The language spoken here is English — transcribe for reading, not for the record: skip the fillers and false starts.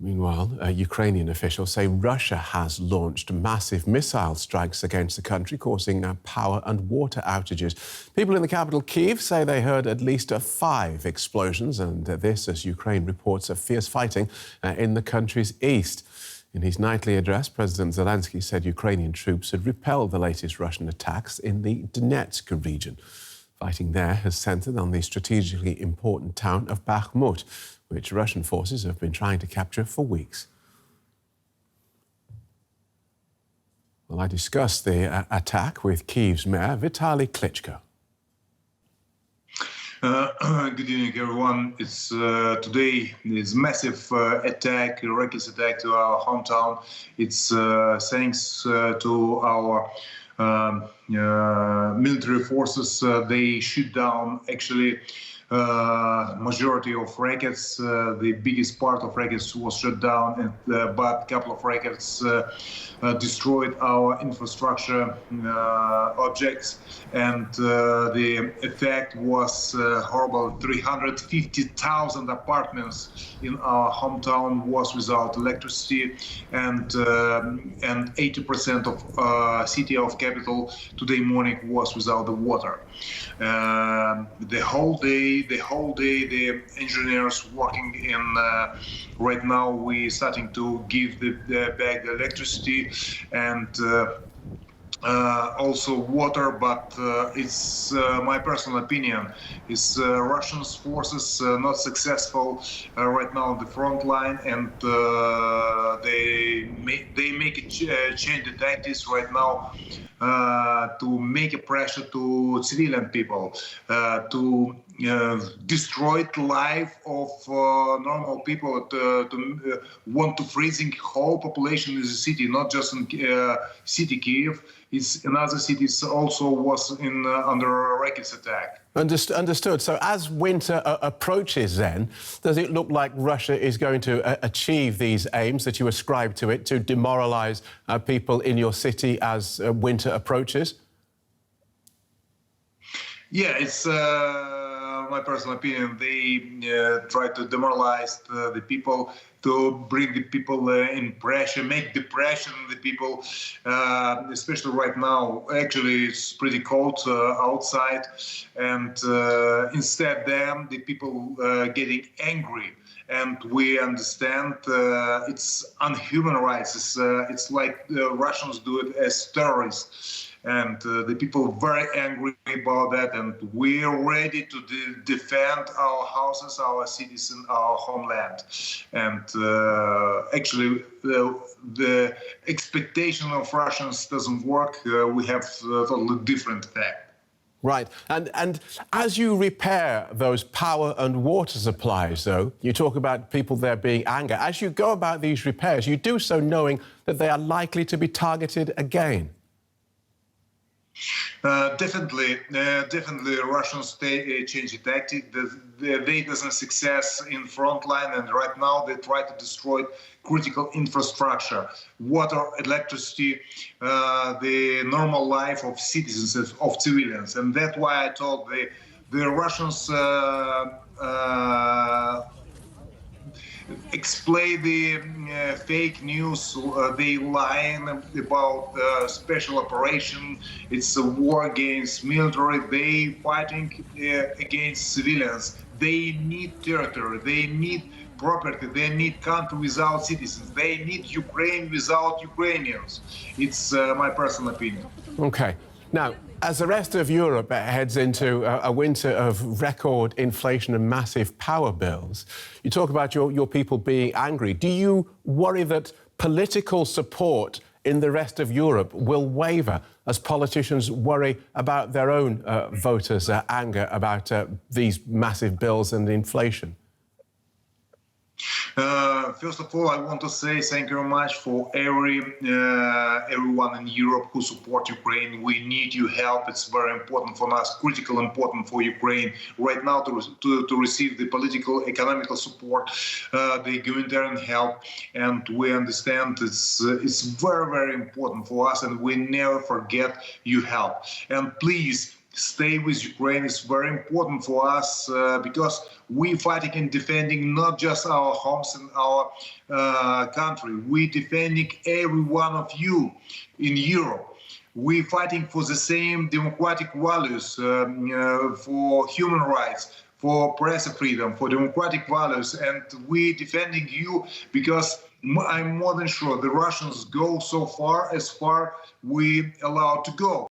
Meanwhile, Ukrainian officials say Russia has launched massive missile strikes against the country, causing power and water outages. People in the capital, Kyiv, say they heard at least 5 explosions, and this as Ukraine reports of fierce fighting in the country's east. In his nightly address, President Zelenskyy said Ukrainian troops had repelled the latest Russian attacks in the Donetsk region. Fighting there has centred on the strategically important town of Bakhmut, which Russian forces have been trying to capture for weeks. Well, I discussed the attack with Kyiv's mayor, Vitali Klitschko. Good evening, everyone. It's today this massive attack, reckless attack to our hometown. It's thanks to our military forces. They shoot down actually majority of rockets. The biggest part of rockets was shut down, but a couple of rockets destroyed our infrastructure objects, and the effect was horrible. 350,000 apartments in our hometown was without electricity, and 80% of city of capital today morning was without the water. The whole day, the engineers working in. Right now, we're starting to give back the electricity and also water, but it's my personal opinion. Is Russian forces not successful right now on the front line, and they make a change the tactics right now to make a pressure to civilian people to destroy the life of normal people, to want to freezing whole population in the city, not just in city Kyiv. It's in other cities also was in under a rocket attack. Understood. So as winter approaches then, does it look like Russia is going to achieve these aims that you ascribe to it, to demoralise people in your city as winter approaches? Yeah, it's my personal opinion. They try to demoralize the people, to bring the people in pressure, make depression in the people, especially right now. Actually, it's pretty cold outside, and instead them, the people getting angry. And we understand it's unhuman rights. It's like the Russians do it as terrorists. And the people are very angry about that, and we're ready to defend our houses, our cities, and our homeland. And actually, the expectation of Russians doesn't work. We have a totally different fact. Right. And as you repair those power and water supplies, though, you talk about people there being angry. As you go about these repairs, you do so knowing that they are likely to be targeted again. Definitely, Russians change the tactic. They doesn't success in front line, and right now they try to destroy critical infrastructure, water, electricity, the normal life of citizens, of civilians, and that's why I told the Russians explain the fake news. They lying about special operation. It's a war against military. They fighting against civilians. They need territory. They need property. They need country without citizens. They need Ukraine without Ukrainians. It's my personal opinion. Okay. Now, as the rest of Europe heads into a winter of record inflation and massive power bills, you talk about your people being angry. Do you worry that political support in the rest of Europe will waver as politicians worry about their own voters' anger about these massive bills and inflation? First of all, I want to say thank you very much for everyone in Europe who support Ukraine. We need your help. It's very important for us, critical important for Ukraine right now to receive the political, economical support, the humanitarian help. And we understand it's very, very important for us, and we never forget your help. And please, stay with Ukraine is very important for us because we're fighting and defending not just our homes and our country. We're defending every one of you in Europe. We're fighting for the same democratic values, for human rights, for press freedom, for democratic values, and we're defending you because I'm more than sure the Russians go so far as far we allowed to go.